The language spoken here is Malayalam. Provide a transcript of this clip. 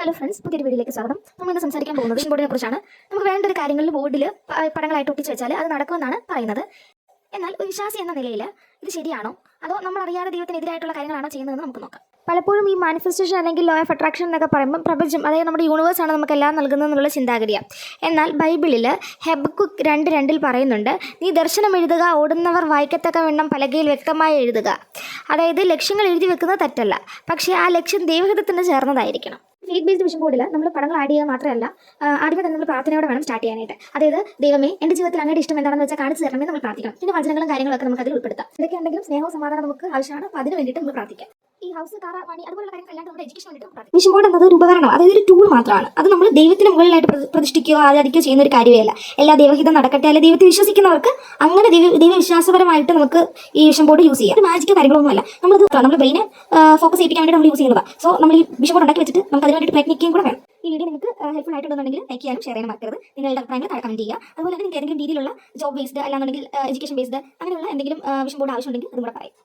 ഹലോ ഫ്രണ്ട്സ്, പുതിയൊരു വീഡിയോയിലേക്ക് സ്വാഗതം. നമ്മൾ ഇന്ന് സംസാരിക്കാൻ പോകുന്നത് വിഷൻ ബോർഡിനെ കുറിച്ചാണ്. നമുക്ക് വേണ്ട ഒരു കാര്യങ്ങളിൽ ബോർഡിൽ പടങ്ങളായിട്ട് ഒട്ടിച്ച് വെച്ചാൽ അത് നടക്കുമെന്നാണ് പറയുന്നത്. എന്നാൽ ഒരു വിശ്വാസി എന്ന നിലയിൽ ഇത് ശരിയാണോ, അതോ നമ്മൾ അറിയാതെ ദൈവത്തിനെതിരായിട്ടുള്ള കാര്യങ്ങളാണോ ചെയ്യുന്നതെന്ന് നമുക്ക് നോക്കാം. പലപ്പോഴും ഈ മാനിഫെസ്റ്റേഷൻ അല്ലെങ്കിൽ ലോ ഓഫ് അട്രാക്ഷൻ എന്നൊക്കെ പറയുമ്പോൾ പ്രപഞ്ചം, അതായത് നമ്മുടെ യൂണിവേഴ്സാണ് നമുക്കെല്ലാം നൽകുന്നതെന്നുള്ള ചിന്താഗതിയാണ്. എന്നാൽ ബൈബിളിൽ ഹെബക്കുക്ക് 2:2 പറയുന്നുണ്ട്, നീ ദർശനം എഴുതുക, ഓടുന്നവർ വായിക്കത്തക്കവണ്ണം പലകയിൽ വ്യക്തമായി എഴുതുക. അതായത് ലക്ഷ്യങ്ങൾ എഴുതി വെക്കുന്നത് തെറ്റല്ല, പക്ഷേ ആ ലക്ഷ്യം ദൈവഹിതത്തിന് ചേർന്നതായിരിക്കണം. ഫെയ്ത്ത് ബേസ്ഡ് വിഷൻ ബോർഡിൽ നമ്മൾ പടങ്ങൾ ആഡ് ചെയ്യുക മാത്രമല്ല, ആദ്യമേ തന്നെ നമ്മൾ പ്രാർത്ഥനയോടെ വേണം സ്റ്റാർട്ട് ചെയ്യാനായിട്ട്. അതായത് ദൈവമേ, എൻ്റെ ജീവിതത്തിൽ അങ്ങയുടെ ഇഷ്ടം എന്താണെന്ന് വെച്ചാൽ കാണിച്ചു തരണമെന്ന് നമ്മൾ പ്രാർത്ഥിക്കണം. പിന്നെ വചനങ്ങളും കാര്യങ്ങളൊക്കെ നമുക്ക് അതിൽ ഉൾപ്പെടുത്താം. ഇതൊക്കെ ഉണ്ടെങ്കിലും സ്നേഹവും സമാധാനം നമുക്ക് ആവശ്യമാണ്. അപ്പോൾ അതിന് വേണ്ടിയിട്ട് നമ്മൾ പ്രാർത്ഥിക്കാം. ഈ ഹൗസ്, കാർ, മണി അതുപോലുള്ള കാര്യങ്ങൾ അല്ലാണ്ട് നമ്മുടെ എഡ്യൂക്കേഷൻ വേണ്ടിയിട്ട് വിഷൻ ബോർഡ് എന്നത് ഒരു ഉപകരണം, അതായത് ഒരു ടൂൾ മാത്രമാണ്. അത് നമ്മൾ ദൈവത്തിന് മുകളിലായിട്ട് പ്രതിഷ്ഠിക്കുകയോ ആരാധിക്കുകയോ ചെയ്യുന്ന ഒരു കാര്യമല്ല. എല്ലാ ദൈവഹിതം നടക്കട്ടെ, അല്ലെങ്കിൽ ദൈവത്തെ വിശ്വസിക്കുന്നവർക്ക് അങ്ങനെ ദൈവവിശ്വാസപരമായിട്ട് നമുക്ക് ഈ വിഷൻ ബോർഡ് യൂസ് ചെയ്യാം. മാജിക്കോ കാര്യങ്ങളൊന്നുമല്ല. നമ്മൾ ബ്രെയിനെ ഫോക്കസ് ചെയ്യിപ്പിക്കാൻ വേണ്ടി നമ്മൾ യൂസ് ചെയ്യുന്നതാണ്. സോ നമ്മൾ ഈ വിഷൻ ബോർഡ് ഉണ്ടാക്കി വെച്ചിട്ട് നമുക്ക് അതിന് വേണ്ടി പ്രയത്നിക്കുകയും കൂടെ വേണം. ഈ വീഡിയോ നിങ്ങൾക്ക് ഹെൽപ്ഫുൾ ആയിട്ടുണ്ടെന്നുണ്ടെങ്കിൽ ലൈക്ക് ചെയ്യാനും ഷെയർ ചെയ്യാനും മറക്കരുത്. നിങ്ങളുടെ അഭിപ്രായങ്ങൾ താഴെ കമന്റ് ചെയ്യുക. അതുപോലെ തന്നെ നിങ്ങൾക്ക് ഏതെങ്കിലും രീതിയിലുള്ള ജോബ് ബേസ്ഡ് അല്ലാന്നുണ്ടെങ്കിൽ എഡ്യൂക്കേഷൻ ബേസ്ഡ് അങ്ങനെയുള്ള എന്തെങ്കിലും വിഷൻ ബോർഡ് ആവശ്യമുണ്ടെങ്കിൽ അതും കൂടെ പറയും.